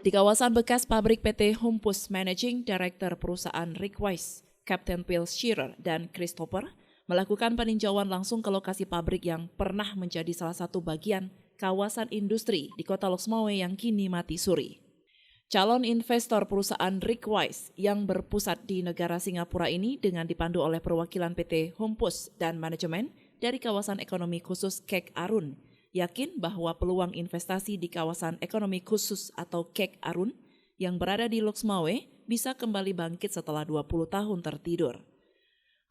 Di kawasan bekas pabrik PT Humpus, Managing Director perusahaan Rick Weiss, Kapten Phil Shearer, dan Christopher melakukan peninjauan langsung ke lokasi pabrik yang pernah menjadi salah satu bagian kawasan industri di kota Loksmawe yang kini mati suri. Calon investor perusahaan Rick Weiss yang berpusat di negara Singapura ini dengan dipandu oleh perwakilan PT Humpus dan manajemen dari kawasan ekonomi khusus Kek Arun, yakin bahwa peluang investasi di kawasan ekonomi khusus atau Kek Arun yang berada di Loksmawe bisa kembali bangkit setelah 20 tahun tertidur.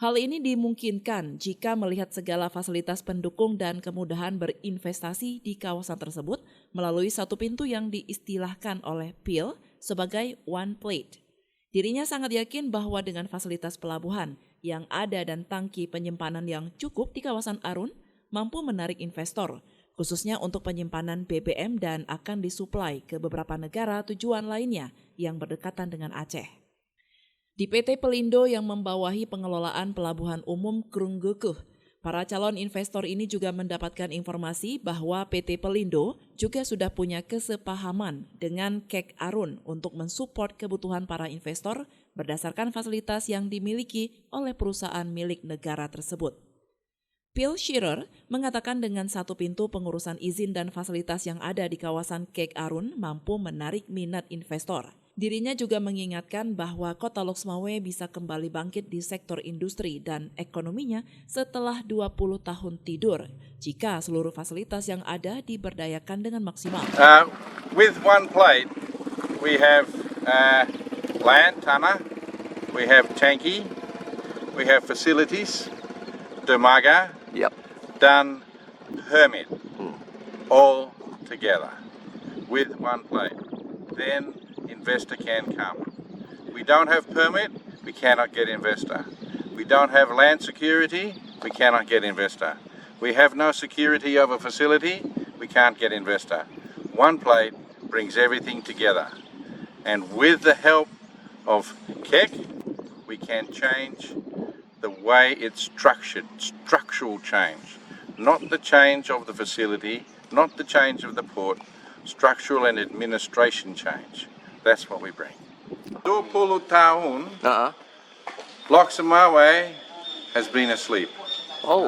Hal ini dimungkinkan jika melihat segala fasilitas pendukung dan kemudahan berinvestasi di kawasan tersebut melalui satu pintu yang diistilahkan oleh Phil sebagai One Plate. Dirinya sangat yakin bahwa dengan fasilitas pelabuhan yang ada dan tangki penyimpanan yang cukup di kawasan Arun mampu menarik investor, khususnya untuk penyimpanan BBM dan akan disuplai ke beberapa negara tujuan lainnya yang berdekatan dengan Aceh. Di PT Pelindo yang membawahi pengelolaan Pelabuhan Umum Krunggekuh, para calon investor ini juga mendapatkan informasi bahwa PT Pelindo juga sudah punya kesepahaman dengan Kek Arun untuk mensupport kebutuhan para investor berdasarkan fasilitas yang dimiliki oleh perusahaan milik negara tersebut. Phil Shearer mengatakan dengan satu pintu pengurusan izin dan fasilitas yang ada di kawasan Kek Arun mampu menarik minat investor. Dirinya juga mengingatkan bahwa kota Loksmawe bisa kembali bangkit di sektor industri dan ekonominya setelah 20 tahun tidur jika seluruh fasilitas yang ada diberdayakan dengan maksimal. With One Plate, we have land, tanah, we have tanki, we have facilities, dermaga, dan permit, all together with One Plate. Then investor can come. We don't have permit, we cannot get investor. We don't have land security, we cannot get investor. We have no security of a facility, we can't get investor. One Plate brings everything together. And with the help of Kek, we can change the way it's structured, structural change. Not the change of the facility, not the change of the port, structural and administration change. That's what we bring. 20 tahun, Loksmawe has been asleep. Oh.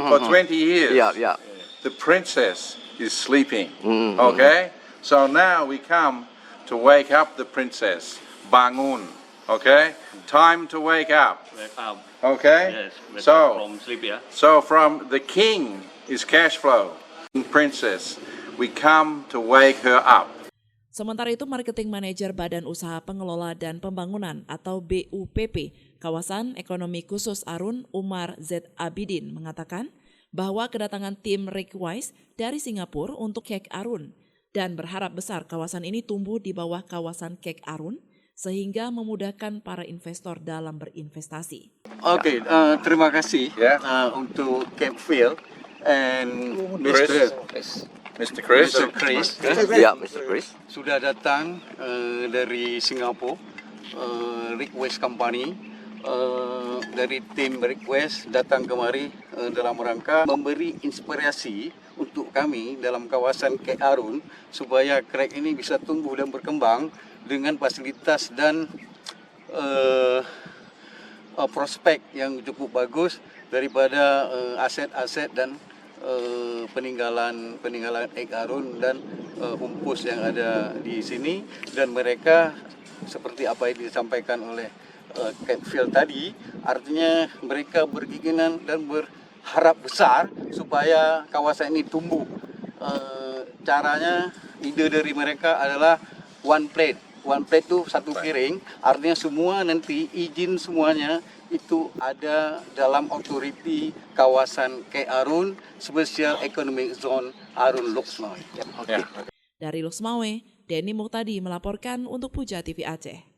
For 20 years. Yeah. The princess is sleeping. Okay? So now we come to wake up the princess. Bangun. Okay? Time to wake up. Wake up. Okay? Yes, wake up from sleep, yeah. So from the king is cash flow. Princess, we come to wake her up. Sementara itu, Marketing Manager Badan Usaha Pengelola dan Pembangunan atau BUPP Kawasan Ekonomi Khusus Arun, Umar Z. Abidin, mengatakan bahwa kedatangan tim Rick Weiss dari Singapura untuk Kek Arun dan berharap besar kawasan ini tumbuh di bawah kawasan Kek Arun sehingga memudahkan para investor dalam berinvestasi. Oke, terima kasih untuk Kek Phil and Mr. Chris. Ya, Mr. Chris. Sudah datang dari Singapura, Rick Weiss Company, dari tim Rick Weiss datang kemari dalam rangka memberi inspirasi untuk kami dalam kawasan Kek Arun supaya Kek ini bisa tumbuh dan berkembang dengan fasilitas dan prospek yang cukup bagus daripada aset-aset dan peninggalan Kek Arun dan Humpus yang ada di sini, dan mereka seperti apa yang disampaikan oleh Kek Phil tadi, artinya mereka berkeinginan dan berharap besar supaya kawasan ini tumbuh. Caranya, ide dari mereka adalah One Plate. One Plate itu satu piring, artinya semua nanti izin semuanya itu ada dalam otoriti kawasan Kek Arun, Special Economic Zone Arun Loksmawe. Dari Loksmawe, Denny Muhtadi melaporkan untuk Puja TV Aceh.